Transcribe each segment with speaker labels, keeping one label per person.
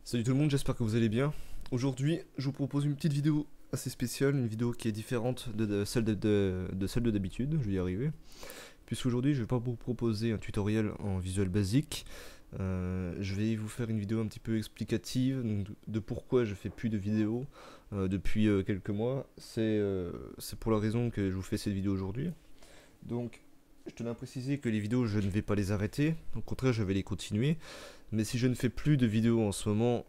Speaker 1: Salut tout le monde, j'espère que vous allez bien. Aujourd'hui, je vous propose une petite vidéo assez spéciale, une vidéo qui est différente de celle de d'habitude, je vais y arriver. Puisqu'aujourd'hui, je vais pas vous proposer un tutoriel en Visual Basic. Je vais vous faire une vidéo un petit peu explicative donc, de pourquoi je fais plus de vidéos depuis quelques mois. C'est pour la raison que je vous fais cette vidéo aujourd'hui. Donc, je tenais à préciser que les vidéos, je ne vais pas les arrêter. Au contraire, je vais les continuer. Mais si je ne fais plus de vidéos en ce moment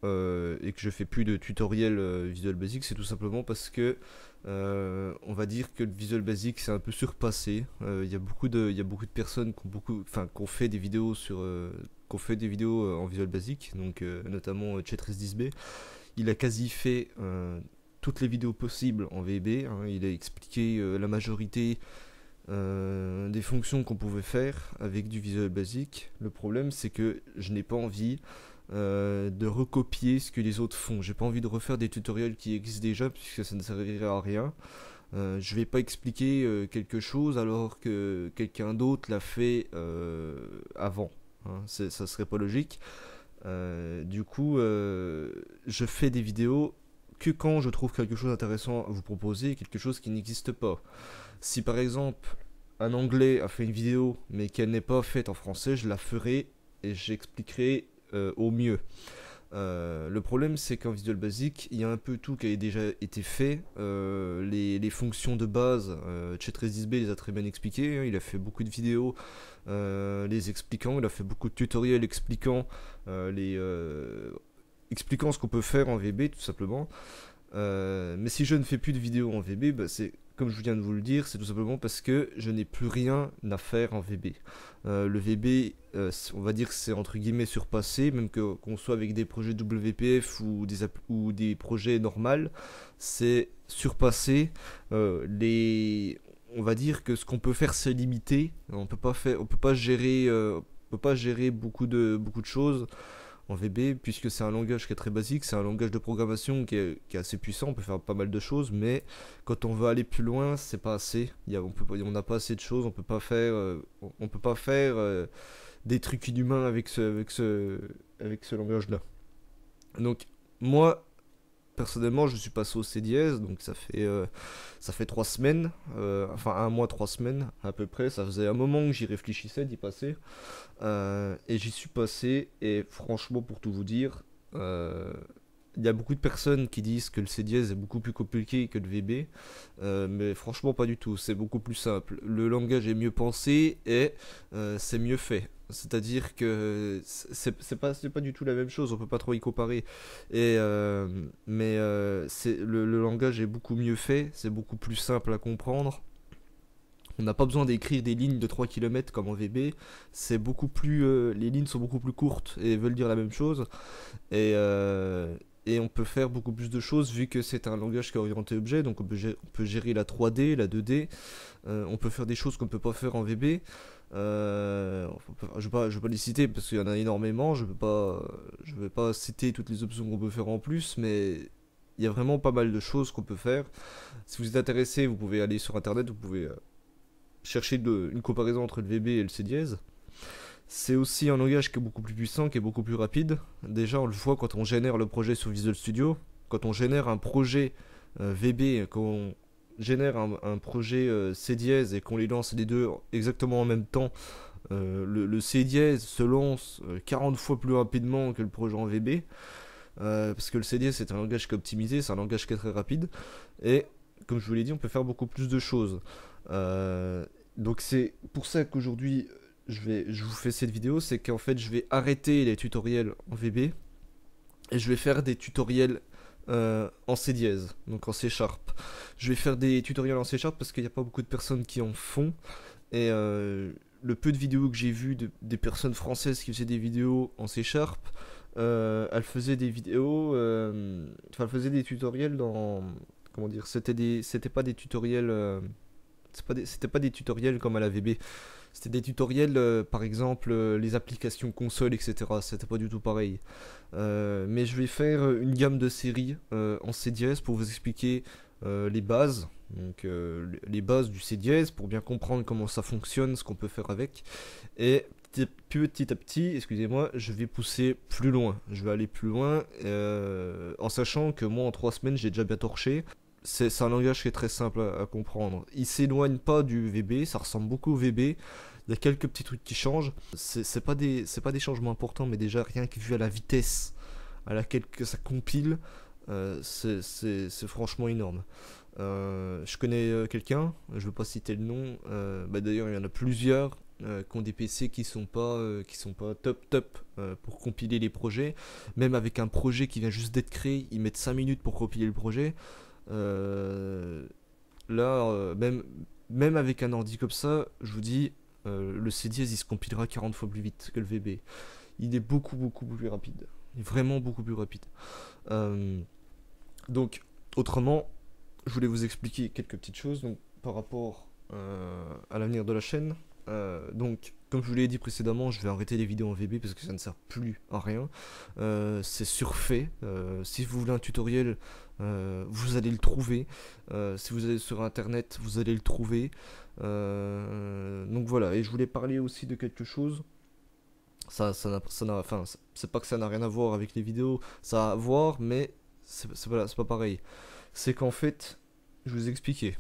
Speaker 1: et que je fais plus de tutoriels Visual Basic, c'est tout simplement parce que on va dire que le Visual Basic c'est un peu surpassé. Il y a beaucoup de personnes qui ont fait des vidéos en Visual Basic, donc notamment Chet1310B. Il a quasi fait toutes les vidéos possibles en VB. Hein. Il a expliqué la majorité des fonctions qu'on pouvait faire avec du Visual Basic. Le problème c'est que je n'ai pas envie de recopier ce que les autres font. J'ai pas envie de refaire des tutoriels qui existent déjà puisque ça ne servirait à rien. Je vais pas expliquer quelque chose alors que quelqu'un d'autre l'a fait avant. Hein. Ça serait pas logique. Du coup, je fais des vidéos que quand je trouve quelque chose d'intéressant à vous proposer, quelque chose qui n'existe pas. Si par exemple un anglais a fait une vidéo mais qu'elle n'est pas faite en français, je la ferai et j'expliquerai au mieux. Le problème c'est qu'en Visual Basic, il y a un peu tout qui a déjà été fait. Les fonctions de base, Chet1310B les a très bien expliquées. Hein. Il a fait beaucoup de vidéos les expliquant. Il a fait beaucoup de tutoriels expliquant expliquant ce qu'on peut faire en VB tout simplement. Mais si je ne fais plus de vidéos en VB, bah c'est comme je viens de vous le dire, c'est tout simplement parce que je n'ai plus rien à faire en VB. Le VB, on va dire que c'est entre guillemets surpassé, même qu'on soit avec des projets WPF ou des projets normaux, c'est surpassé. On va dire que ce qu'on peut faire c'est limité. On peut pas gérer beaucoup de choses en VB, puisque c'est un langage qui est très basique, c'est un langage de programmation qui est assez puissant, on peut faire pas mal de choses, mais quand on veut aller plus loin, c'est pas assez. On n'a pas assez de choses, on peut pas faire des trucs inhumains avec ce langage-là. Donc, moi, personnellement, je suis passé au C dièse, donc ça fait 3 semaines, enfin un mois, 3 semaines à peu près. Ça faisait un moment que j'y réfléchissais d'y passer, et j'y suis passé. Et franchement, pour tout vous dire, il y a beaucoup de personnes qui disent que le C dièse est beaucoup plus compliqué que le VB, mais franchement pas du tout, c'est beaucoup plus simple. Le langage est mieux pensé et c'est mieux fait. C'est-à-dire que c'est pas du tout la même chose, on peut pas trop y comparer. Mais le langage est beaucoup mieux fait, c'est beaucoup plus simple à comprendre. On n'a pas besoin d'écrire des lignes de 3 km comme en VB, les lignes sont beaucoup plus courtes et veulent dire la même chose. Et on peut faire beaucoup plus de choses vu que c'est un langage qui est orienté objet, donc on peut gérer la 3D, la 2D, on peut faire des choses qu'on ne peut pas faire en VB. Je vais pas les citer parce qu'il y en a énormément, je vais pas citer toutes les options qu'on peut faire en plus, mais il y a vraiment pas mal de choses qu'on peut faire. Si vous êtes intéressé, vous pouvez aller sur internet, vous pouvez chercher une comparaison entre le VB et le C dièse. C'est aussi un langage qui est beaucoup plus puissant, qui est beaucoup plus rapide. Déjà, on le voit quand on génère le projet sur Visual Studio. Quand on génère un projet VB, quand on génère un projet C dièse et qu'on les lance les deux exactement en même temps, le C dièse se lance 40 fois plus rapidement que le projet en VB. Parce que le C dièse c'est un langage qui est optimisé, c'est un langage qui est très rapide. Et comme je vous l'ai dit, on peut faire beaucoup plus de choses. Donc c'est pour ça qu'aujourd'hui je vous fais cette vidéo, c'est qu'en fait je vais arrêter les tutoriels en VB et je vais faire des tutoriels en C dièse, donc en C Sharp. Je vais faire des tutoriels en C Sharp parce qu'il n'y a pas beaucoup de personnes qui en font, et le peu de vidéos que j'ai vues des personnes françaises qui faisaient des vidéos en C Sharp, elles faisaient des vidéos, enfin elles faisaient des tutoriels dans, comment dire, c'était pas des tutoriels, c'était pas des tutoriels comme à la VB. C'était des tutoriels, par exemple, les applications console, etc. C'était pas du tout pareil. Mais je vais faire une gamme de séries en C dièse pour vous expliquer les bases. Donc les bases du C dièse pour bien comprendre comment ça fonctionne, ce qu'on peut faire avec. Et petit à petit, excusez-moi, je vais pousser plus loin. Je vais aller plus loin en sachant que moi en 3 semaines j'ai déjà bien torché. C'est un langage qui est très simple à comprendre. Il s'éloigne pas du VB, ça ressemble beaucoup au VB. Il y a quelques petits trucs qui changent. C'est pas des changements importants, mais déjà rien que vu à la vitesse à laquelle que ça compile, c'est franchement énorme. Je connais quelqu'un, je veux pas citer le nom, d'ailleurs il y en a plusieurs qui ont des PC qui sont pas top pour compiler les projets. Même avec un projet qui vient juste d'être créé, ils mettent 5 minutes pour compiler le projet. Euh, Là, même avec un ordi comme ça, je vous dis, le C10 il se compilera 40 fois plus vite que le VB. Il est beaucoup plus rapide. Il est vraiment beaucoup plus rapide. Euh, donc, autrement, je voulais vous expliquer quelques petites choses donc, par rapport à l'avenir de la chaîne. Donc, comme je vous l'ai dit précédemment, je vais arrêter les vidéos en VB parce que ça ne sert plus à rien. C'est surfait. Si vous voulez un tutoriel, vous allez le trouver. Si vous allez sur internet, vous allez le trouver. Donc voilà, et je voulais parler aussi de quelque chose. Enfin, c'est pas que ça n'a rien à voir avec les vidéos, ça a à voir, mais c'est pas pareil. C'est qu'en fait, je vais vous expliquer.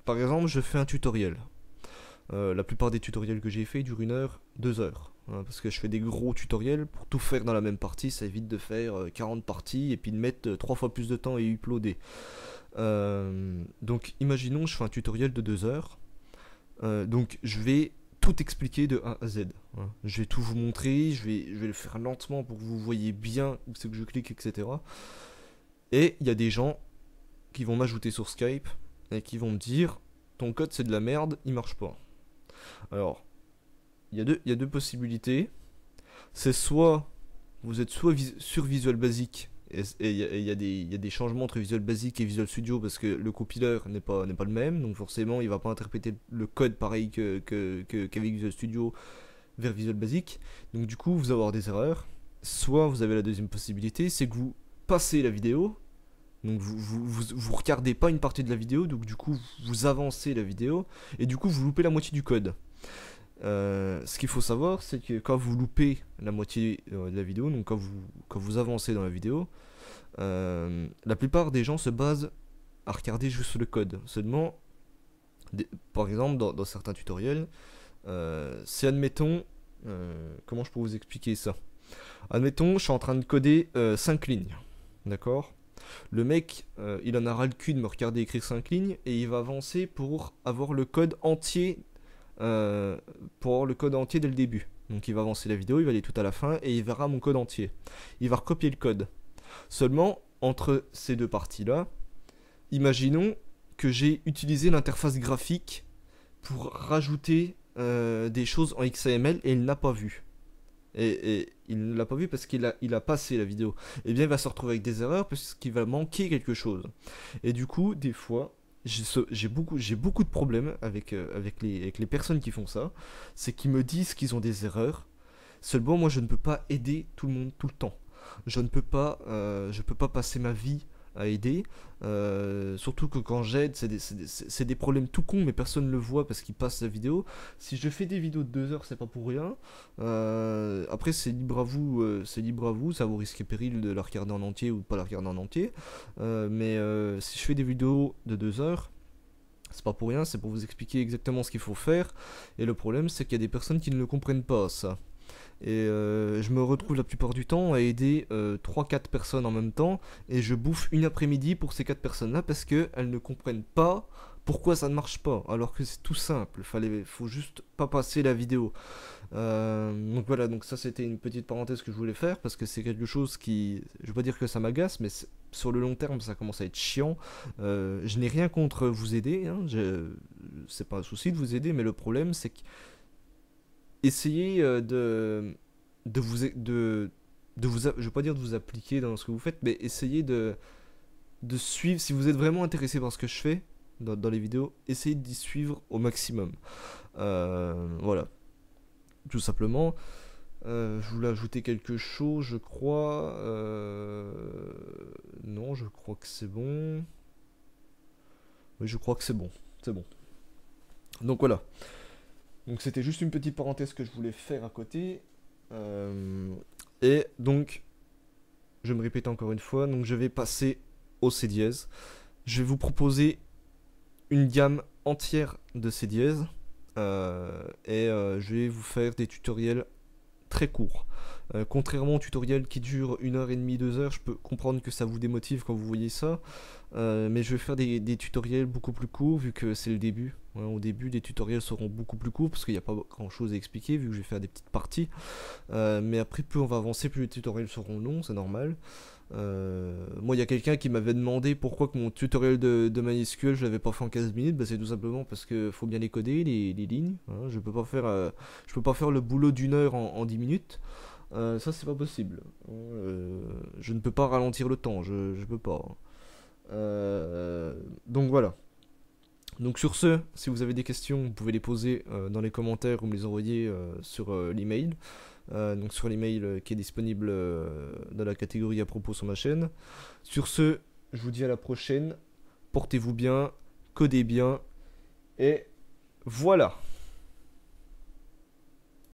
Speaker 1: Par exemple, je fais un tutoriel. La plupart des tutoriels que j'ai fait durent 1 heure, 2 heures. Hein, parce que je fais des gros tutoriels pour tout faire dans la même partie, ça évite de faire 40 parties et puis de mettre 3 fois plus de temps et uploader. Donc imaginons je fais un tutoriel de 2 heures. Donc je vais tout expliquer de A à Z. Hein. Je vais tout vous montrer, je vais le faire lentement pour que vous voyez bien où c'est que je clique, etc. Et il y a des gens qui vont m'ajouter sur Skype et qui vont me dire ton code c'est de la merde, il marche pas. Alors, il y a deux possibilités. C'est soit vous êtes sur Visual Basic et il y a des changements entre Visual Basic et Visual Studio parce que le compiler n'est pas le même, donc forcément il va pas interpréter le code pareil qu'avec Visual Studio vers Visual Basic. Donc du coup vous allez avoir des erreurs. Soit vous avez la deuxième possibilité, c'est que vous passez la vidéo. Donc vous regardez pas une partie de la vidéo, donc du coup vous avancez la vidéo et du coup vous loupez la moitié du code. Ce qu'il faut savoir, c'est que quand vous loupez la moitié de la vidéo, donc quand vous avancez dans la vidéo, la plupart des gens se basent à regarder juste le code. Seulement, par exemple, dans certains tutoriels, si admettons, comment je peux vous expliquer ça? Admettons, je suis en train de coder 5 lignes, d'accord? Le mec, il en a ras le cul de me regarder écrire 5 lignes et il va avancer pour avoir le code entier dès le début. Donc il va avancer la vidéo, il va aller tout à la fin et il verra mon code entier. Il va recopier le code. Seulement, entre ces deux parties-là, imaginons que j'ai utilisé l'interface graphique pour rajouter des choses en XAML et il n'a pas vu. Et il ne l'a pas vu parce il a passé la vidéo. Et bien il va se retrouver avec des erreurs parce qu'il va manquer quelque chose. Et du coup, des fois, j'ai beaucoup de problèmes avec les personnes qui font ça. C'est qu'ils me disent qu'ils ont des erreurs. Seulement, moi, je ne peux pas aider tout le monde tout le temps. Je peux pas passer ma vie à aider. Surtout que quand j'aide, c'est des problèmes tout cons, mais personne ne le voit parce qu'ils passent la vidéo. Si je fais des vidéos de 2 heures, c'est pas pour rien. Après, c'est libre à vous, ça vous risque péril de la regarder en entier ou de pas la regarder en entier. Mais si je fais des vidéos de 2 heures, c'est pas pour rien, c'est pour vous expliquer exactement ce qu'il faut faire. Et le problème, c'est qu'il y a des personnes qui ne le comprennent pas, ça. Et je me retrouve la plupart du temps à aider 3-4 personnes en même temps. Et je bouffe une après-midi pour ces 4 personnes-là parce qu'elles ne comprennent pas pourquoi ça ne marche pas. Alors que c'est tout simple. Faut juste pas passer la vidéo. Donc voilà, donc ça c'était une petite parenthèse que je voulais faire parce que c'est quelque chose qui. Je veux pas dire que ça m'agace, mais sur le long terme ça commence à être chiant. Je n'ai rien contre vous aider. Hein, c'est pas un souci de vous aider, mais le problème c'est que essayez je vais pas dire de vous appliquer dans ce que vous faites, mais essayez de suivre, si vous êtes vraiment intéressé par ce que je fais dans les vidéos, essayez d'y suivre au maximum. Voilà, tout simplement. Je voulais ajouter quelque chose, je crois. Non, je crois que c'est bon. Oui, je crois que c'est bon. C'est bon. Donc voilà. Donc c'était juste une petite parenthèse que je voulais faire à côté. Et donc, je me répète encore une fois, donc je vais passer au C dièse. Je vais vous proposer une gamme entière de C dièse. Je vais vous faire des tutoriels très courts. Contrairement aux tutoriels qui durent 1h30, 2 heures, je peux comprendre que ça vous démotive quand vous voyez ça. Mais je vais faire des tutoriels beaucoup plus courts vu que c'est le début. Ouais, au début, les tutoriels seront beaucoup plus courts parce qu'il n'y a pas grand chose à expliquer vu que je vais faire des petites parties. Mais après, plus on va avancer, plus les tutoriels seront longs, c'est normal. Moi, il y a quelqu'un qui m'avait demandé pourquoi que mon tutoriel de MySQL je l'avais pas fait en 15 minutes. Bah, c'est tout simplement parce que faut bien les coder, les lignes. Hein. Je peux pas faire le boulot d'une heure en 10 minutes. Ça, c'est pas possible. Je ne peux pas ralentir le temps, je peux pas. Donc voilà. Donc sur ce, si vous avez des questions, vous pouvez les poser dans les commentaires ou me les envoyer sur l'email. Donc sur l'email qui est disponible dans la catégorie à propos sur ma chaîne. Sur ce, je vous dis à la prochaine. Portez-vous bien, codez bien et voilà.